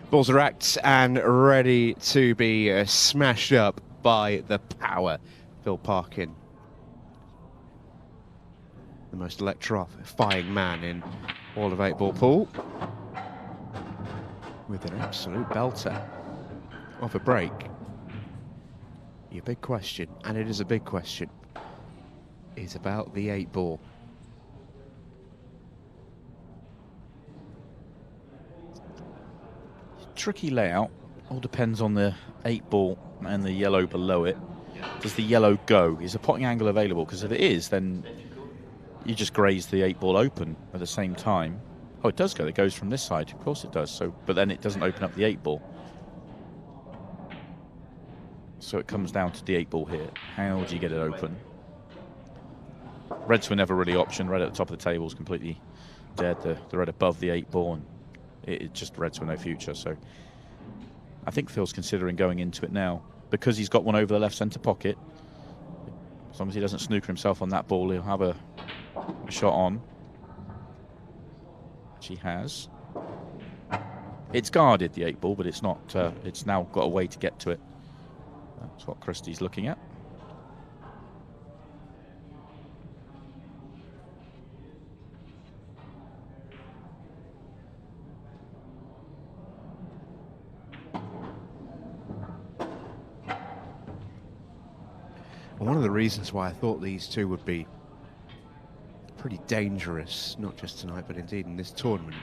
Balls are racked and ready to be smashed up by the power. Phil Parkin, the most electrifying man in all of 8-ball pool, with an absolute belter off a break. Your big question, and it is a big question, is about the 8-ball. Tricky layout. All depends on the 8-ball and the yellow below it. Does the yellow go? Is a potting angle available? Because if it is, then you just graze the 8-ball open at the same time. Oh, it does go. It goes from this side. Of course it does. So, but then it doesn't open up the 8-ball. So it comes down to the 8-ball here. How do you get it open? Reds were never really optioned. Red at the top of the table is completely dead. The red above the 8-ball, and it just reds were no future. So I think Phil's considering going into it now because he's got one over the left centre pocket. As long as he doesn't snooker himself on that ball, he'll have a shot on, which he has. It's guarded, the 8-ball, but it's not. It's now got a way to get to it. That's what Kristi's looking at. One of the reasons why I thought these two would be pretty dangerous, not just tonight, but indeed in this tournament,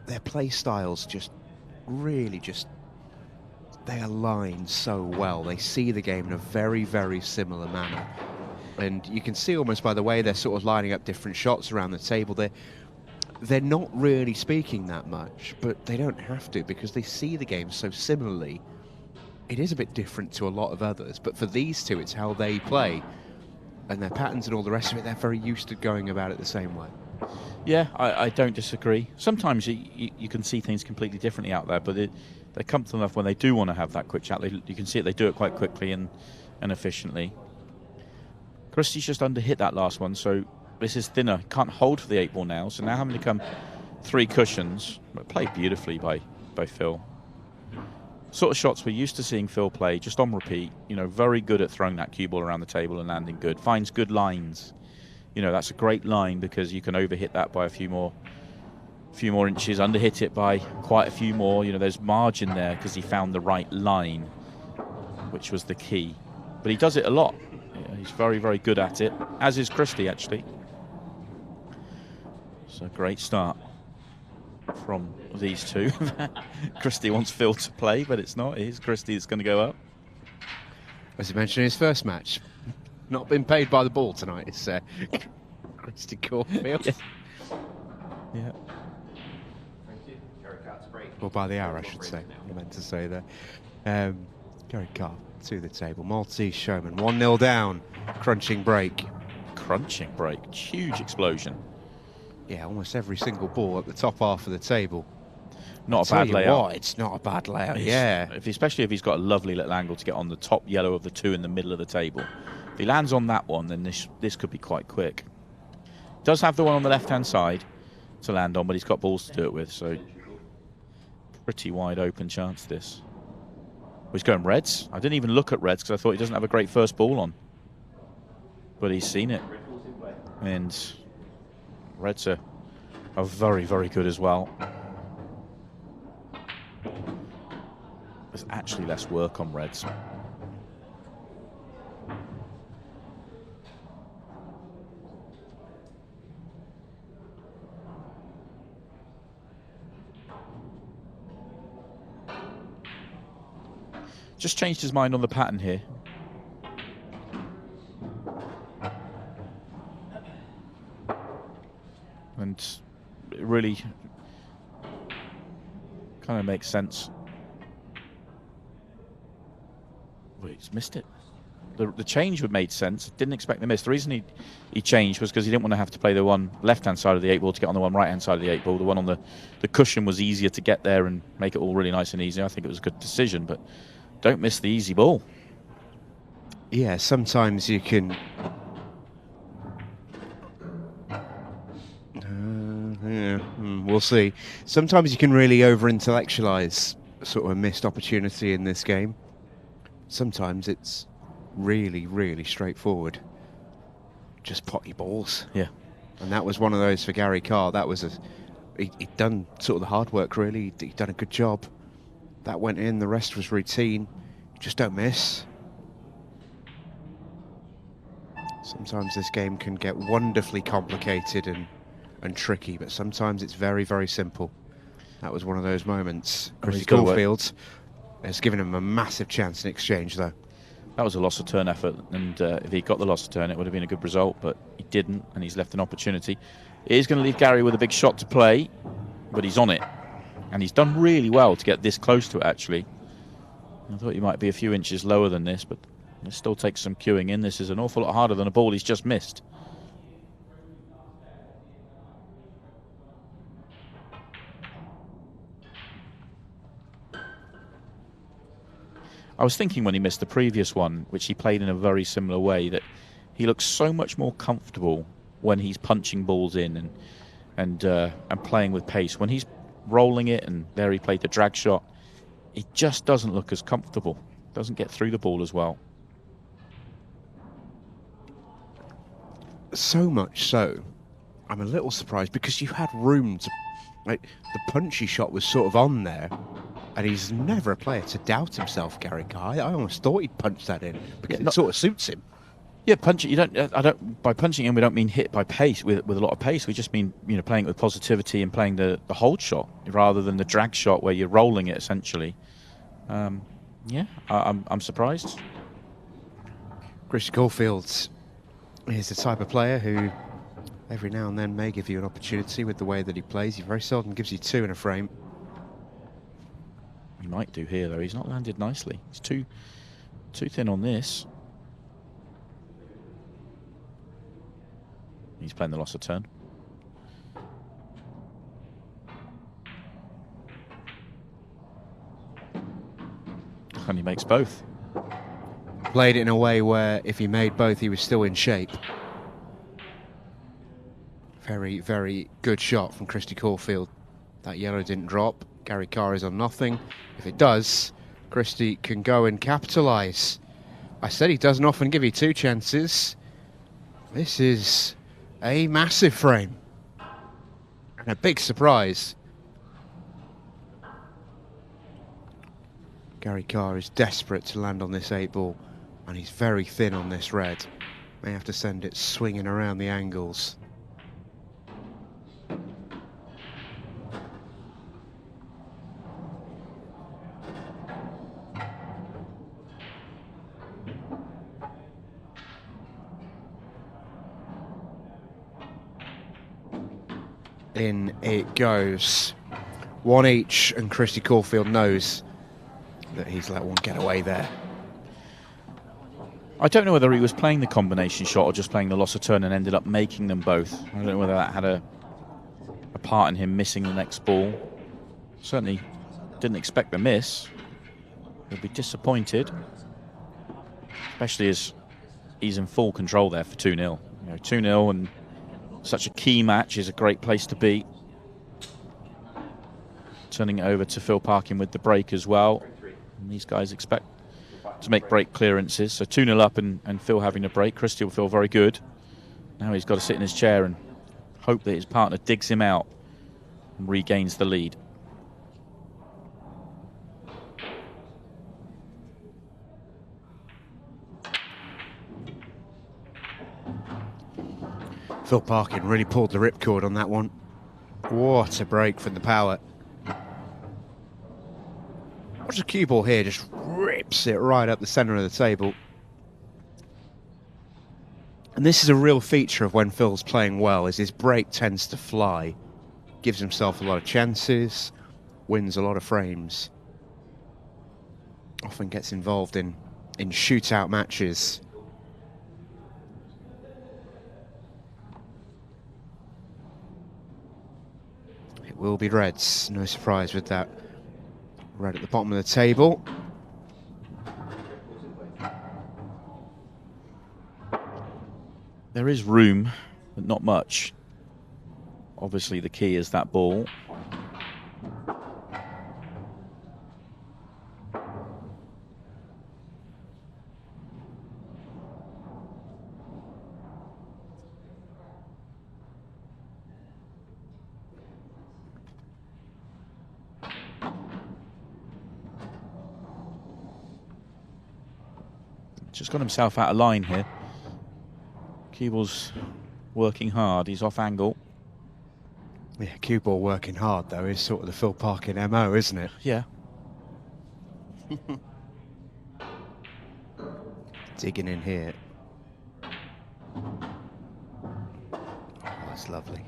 their play styles they align so well. They see the game in a very, very similar manner. And you can see almost by the way they're sort of lining up different shots around the table, they're not really speaking that much, but they don't have to because they see the game so similarly. It is a bit different to a lot of others, but for these two, it's how they play. And their patterns and all the rest of it, they're very used to going about it the same way. Yeah, I don't disagree. Sometimes you can see things completely differently out there, but they're comfortable enough when they do want to have that quick chat. You can see it, they do it quite quickly and efficiently. Kristi's just under-hit that last one, so this is thinner. Can't hold for the 8-ball now, so now having to come 3 cushions. But played beautifully by Phil. Sort of shots we're used to seeing Phil play, just on repeat. You know, very good at throwing that cue ball around the table and landing good. Finds good lines. You know, that's a great line because you can overhit that by a few more inches, underhit it by quite a few more. You know, there's margin there because he found the right line, which was the key. But he does it a lot. Yeah, he's very, very good at it, as is Kristi, actually. So great start from these two. Kristi wants Phil to play, but it's not. It is Kristi that's going to go up. As he mentioned in his first match, not been paid by the ball tonight. It's Kristi Caulfield. Yeah. Or by the hour, I should say. I meant to say there. Garry Carr to the table. Maltese showman. 1-0 down. Crunching break. Crunching break. Huge explosion. Yeah, almost every single ball at the top half of the table. Not a bad layout. It's not a bad layout, yeah. Especially if he's got a lovely little angle to get on the top yellow of the 2 in the middle of the table. If he lands on that one, then this could be quite quick. Does have the one on the left-hand side to land on, but he's got balls to do it with, so pretty wide open chance this. Well, he's going reds. I didn't even look at reds because I thought he doesn't have a great first ball on. But he's seen it. And reds are very, very good as well. There's actually less work on reds. Just changed his mind on the pattern here. And it really kind of makes sense. Wait, he's missed it. The change would made sense. Didn't expect the miss. The reason he changed was because he didn't want to have to play the one left-hand side of the 8-ball to get on the one right-hand side of the 8-ball. The one on the cushion was easier to get there and make it all really nice and easy. I think it was a good decision, but don't miss the easy ball. Yeah, sometimes you can... We'll see. Sometimes you can really over-intellectualise sort of a missed opportunity in this game. Sometimes it's really, really straightforward. Just pot your balls. Yeah. And that was one of those for Garry Carr. That was he'd done sort of the hard work, really. He'd done a good job. That went in, the rest was routine. You just don't miss. Sometimes this game can get wonderfully complicated and tricky, but sometimes it's very, very simple. That was one of those moments. Kristi Caulfield has given him a massive chance in exchange, though. That was a loss of turn effort, and if he got the loss of turn, it would have been a good result, but he didn't, and he's left an opportunity. It is going to leave Garry with a big shot to play, but he's on it, and he's done really well to get this close to it, actually. I thought he might be a few inches lower than this, but it still takes some cueing in. This is an awful lot harder than a ball he's just missed. I was thinking when he missed the previous one, which he played in a very similar way, that he looks so much more comfortable when he's punching balls in and playing with pace. When he's rolling it, and there he played the drag shot, it just doesn't look as comfortable. Doesn't get through the ball as well. So much so, I'm a little surprised because you had room to, like, the punchy shot was sort of on there. And he's never a player to doubt himself, Garry Carr. I almost thought he'd punch that in because it sort of suits him. Yeah, punch it. You don't. I don't. By punching in, we don't mean hit by pace with a lot of pace. We just mean playing it with positivity and playing the hold shot rather than the drag shot where you're rolling it essentially. Yeah, I'm surprised. Kristi Caulfield is the type of player who every now and then may give you an opportunity with the way that he plays. He very seldom gives you two in a frame. He might do here, though. He's not landed nicely. He's too thin on this. He's playing the loss of turn. And he makes both. Played it in a way where if he made both, he was still in shape. Very, very good shot from Kristi Caulfield. That yellow didn't drop. Garry Carr is on nothing. If it does, Kristi can go and capitalise. I said he doesn't often give you two chances. This is a massive frame. And a big surprise. Garry Carr is desperate to land on this 8 ball. And he's very thin on this red. May have to send it swinging around the angles. In it goes. One each, and Kristi Caulfield knows that he's let one get away there. I don't know whether he was playing the combination shot or just playing the loss of turn and ended up making them both. I don't know whether that had a part in him missing the next ball. Certainly didn't expect the miss. He'll be disappointed, especially as he's in full control there for 2-0. 2-0 and such a key match is a great place to be. Turning it over to Phil Parkin with the break as well. And these guys expect to make break clearances. So 2-0 up and Phil having a break. Kristi will feel very good. Now he's got to sit in his chair and hope that his partner digs him out and regains the lead. Phil Parkin really pulled the ripcord on that one. What a break from the power. Watch the cue ball here, just rips it right up the centre of the table. And this is a real feature of when Phil's playing well, is his break tends to fly. Gives himself a lot of chances, wins a lot of frames. Often gets involved in shootout matches. It will be reds, no surprise with that. Red at the bottom of the table. There is room, but not much, Obviously, the key is that ball. Just got himself out of line here. Cue ball's working hard. He's off angle. Yeah, cue ball working hard, though, is sort of the Phil Parkin MO, isn't it? Yeah. Digging in here. Oh, that's lovely.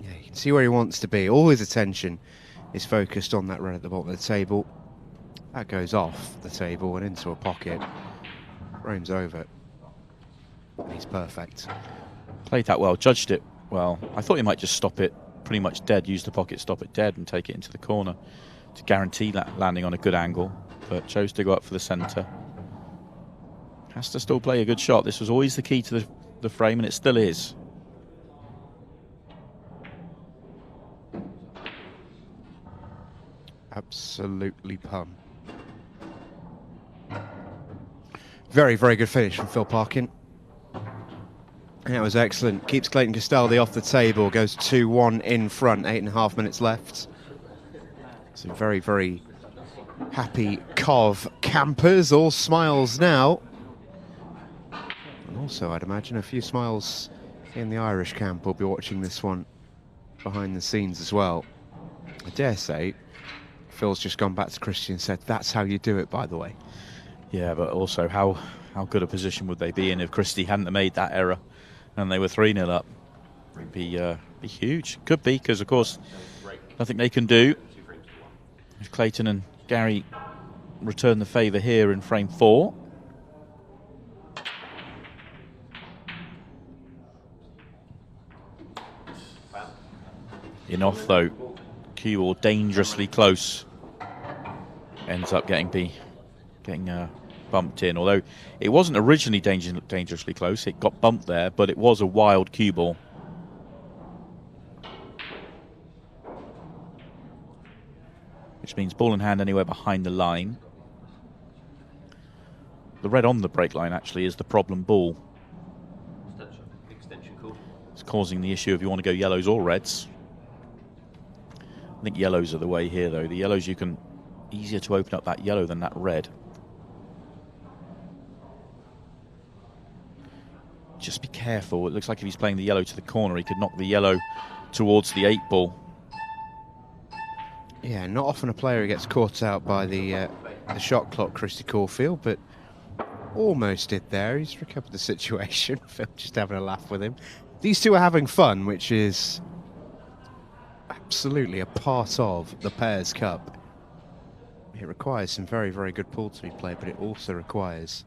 Yeah, you can see where he wants to be. All his attention is focused on that run at the bottom of the table. That goes off the table and into a pocket. Frames over. And he's perfect. Played that well, judged it well. I thought he might just stop it pretty much dead, use the pocket, stop it dead, and take it into the corner to guarantee that landing on a good angle, but chose to go up for the centre. Has to still play a good shot. This was always the key to the frame, and it still is. Absolutely pun. Very, very good finish from Phil Parkin. That was excellent. Keeps Clayton Castaldi off the table. Goes 2-1 in front. 8.5 minutes left. So very, very happy Cov campers. All smiles now. And also, I'd imagine a few smiles in the Irish camp will be watching this one behind the scenes as well. I dare say Phil's just gone back to Kristi and said, that's how you do it, by the way. Yeah, but also how good a position would they be in if Kristi hadn't made that error and they were 3-0 up? It'd be huge. Could be, because, of course, nothing they can do. If Clayton and Garry return the favour here in frame 4. In off, though. Cue ball dangerously close. Ends up getting bumped in, although it wasn't originally dangerously close. It got bumped there, but it was a wild cue ball. Which means ball in hand anywhere behind the line. The red on the break line actually is the problem ball. It's causing the issue if you want to go yellows or reds. I think yellows are the way here, though. The yellows, you can easier to open up that yellow than that red. Just be careful. It looks like if he's playing the yellow to the corner, he could knock the yellow towards the 8 ball. Yeah, not often a player who gets caught out by the shot clock, Kristi Caulfield, but almost did there. He's recovered the situation. Phil just having a laugh with him. These two are having fun, which is absolutely a part of the Pairs Cup. It requires some very, very good pool to be played, but it also requires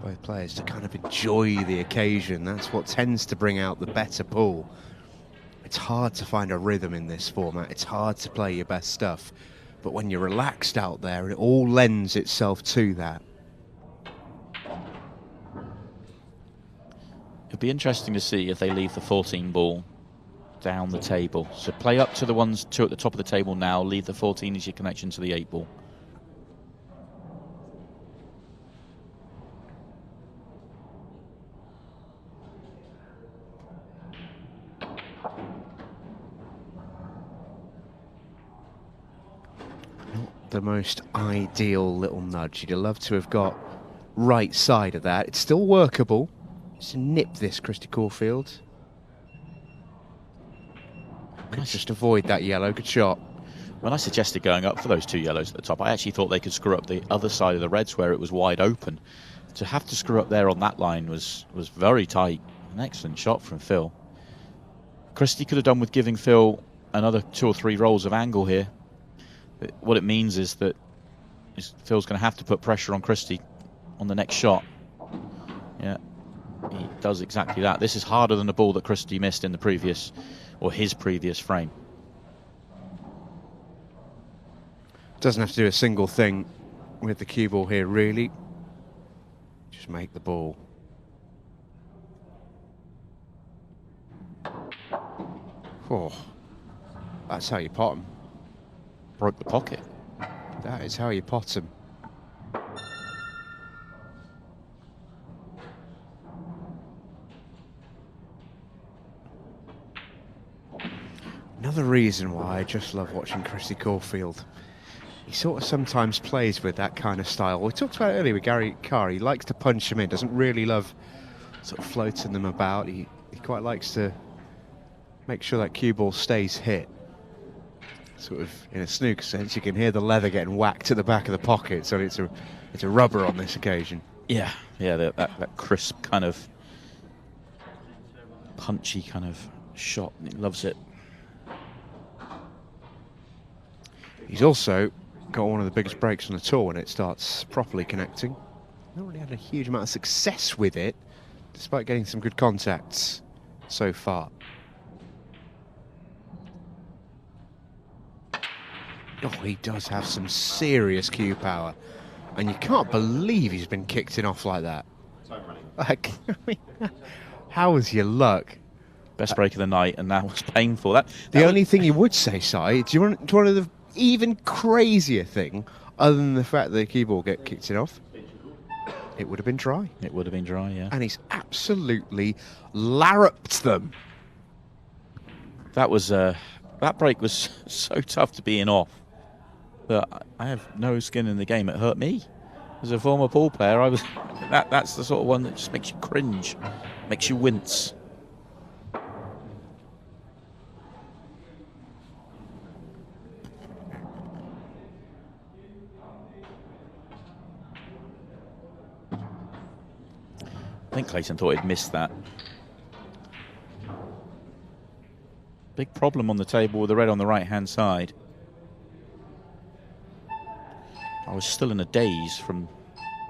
both players to kind of enjoy the occasion. That's what tends to bring out the better pool. It's hard to find a rhythm in this format. It's hard to play your best stuff. But when you're relaxed out there, it all lends itself to that. It'll be interesting to see if they leave the 14 ball down the table. So play up to the ones 2 at the top of the table now. Leave the 14 as your connection to the 8 ball. Not the most ideal little nudge. You'd love to have got right side of that. It's still workable. Just nip this, Kristi Caulfield. Could just avoid that yellow. Good shot. When I suggested going up for those 2 yellows at the top, I actually thought they could screw up the other side of the reds where it was wide open. To have to screw up there on that line was very tight. An excellent shot from Phil. Kristi could have done with giving Phil another 2 or 3 rolls of angle here. But what it means is that Phil's going to have to put pressure on Kristi on the next shot. Yeah, he does exactly that. This is harder than the ball that Kristi missed in the previous, or his previous frame. Doesn't have to do a single thing with the cue ball here, really. Just make the ball. Oh, that's how you pot them. Broke the pocket. That is how you pot them. Another reason why I just love watching Kristi Caulfield. He sort of sometimes plays with that kind of style. We talked about it earlier with Garry Carr. He likes to punch them in, doesn't really love sort of floating them about. He quite likes to make sure that cue ball stays hit. Sort of in a snooker sense, you can hear the leather getting whacked at the back of the pocket, so it's a rubber on this occasion. Yeah, that crisp kind of punchy kind of shot. He loves it. He's also got one of the biggest breaks on the tour when it starts properly connecting. Not really had a huge amount of success with it, despite getting some good contacts so far. Oh, he does have some serious cue power. And you can't believe he's been kicked in off like that. Like, I mean, how was your luck? Best break of the night, and that was painful. The only thing you would say, Si, do you want the even crazier thing, other than the fact that the cue ball get kicked in off? It would have been dry. It would have been dry, yeah. And he's absolutely larruped them. That was that break was so tough to be in off. But I have no skin in the game. It hurt me. As a former pool player, that's the sort of one that just makes you cringe, makes you wince. I think Clayton thought he'd missed that. Big problem on the table with the red on the right-hand side. I was still in a daze from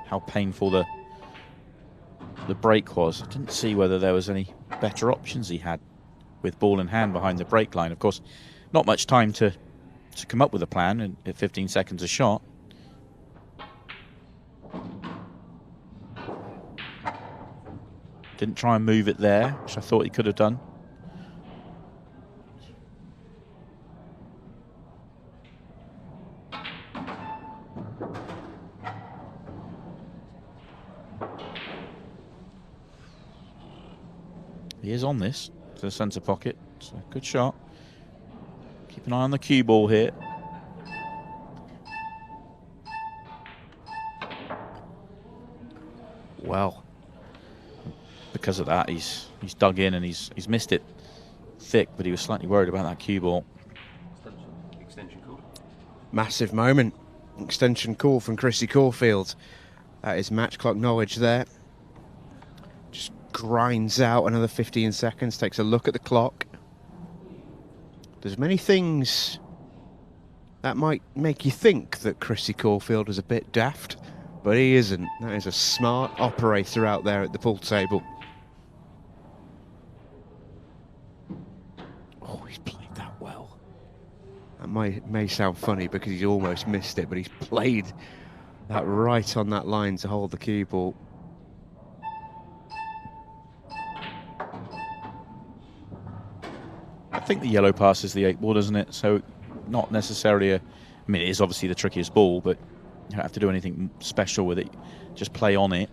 how painful the break was. I didn't see whether there was any better options he had with ball in hand behind the break line. Of course, not much time to come up with a plan at 15 seconds a shot. Didn't try and move it there, which I thought he could have done. He is on this to the centre pocket. It's a good shot. Keep an eye on the cue ball here. Well, because of that, he's dug in and he's missed it thick, but he was slightly worried about that cue ball. Extension call. Massive moment. Extension call from Kristi Caulfield. That is match clock knowledge there. Just grinds out another 15 seconds, takes a look at the clock. There's many things that might make you think that Kristi Caulfield is a bit daft, but he isn't. That is a smart operator out there at the pool table. Oh, he's played that well. That may sound funny because he's almost missed it, but he's played that right on that line to hold the cue ball. I think the yellow passes the 8 ball, doesn't it? So not necessarily I mean, it is obviously the trickiest ball, but you don't have to do anything special with it. Just play on it.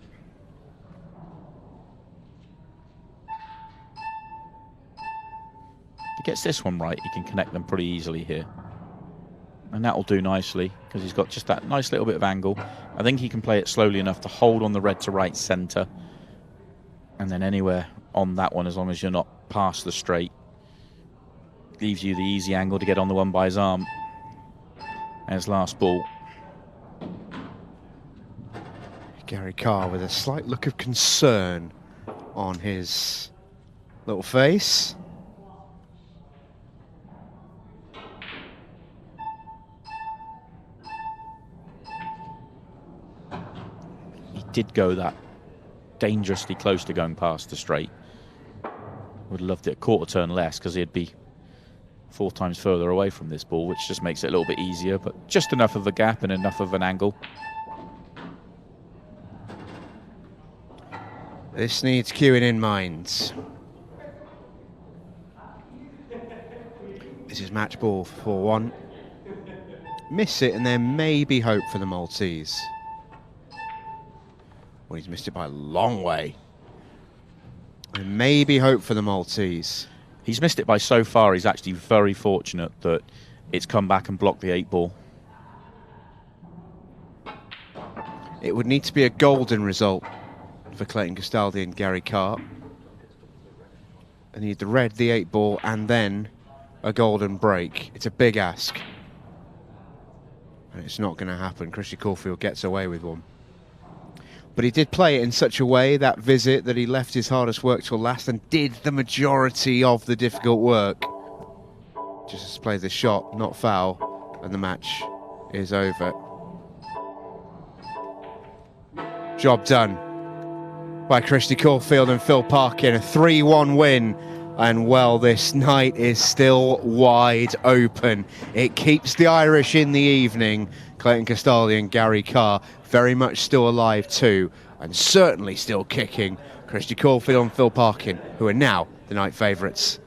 If he gets this one right, he can connect them pretty easily here. And that'll do nicely, because he's got just that nice little bit of angle. I think he can play it slowly enough to hold on the red to right centre. And then anywhere on that one, as long as you're not past the straight. Leaves you the easy angle to get on the one by his arm. As last ball. Garry Carr with a slight look of concern on his little face. He did go that dangerously close to going past the straight. Would have loved it a quarter turn less, because he'd be 4 times further away from this ball, which just makes it a little bit easier, but just enough of a gap and enough of an angle. This needs queuing in mind. This is match ball for 4-1. Miss it and there may be hope for the Maltese. Well, he's missed it by a long way. There may be hope for the Maltese. He's missed it by so far, he's actually very fortunate that it's come back and blocked the 8-ball. It would need to be a golden result for Clayton Castaldi and Garry Carr. They need the red, the 8-ball, and then a golden break. It's a big ask. And it's not going to happen. Kristi Caulfield gets away with one. But he did play it in such a way, that visit, that he left his hardest work till last and did the majority of the difficult work. Just play the shot, not foul, and the match is over. Job done by Kristi Caulfield and Phil Parkin. A 3-1 win. And, well, this night is still wide open. It keeps the Irish in the evening. Clayton Castaldi and Garry Carr very much still alive too, and certainly still kicking. Kristi Caulfield and Phil Parkin, who are now the night favourites.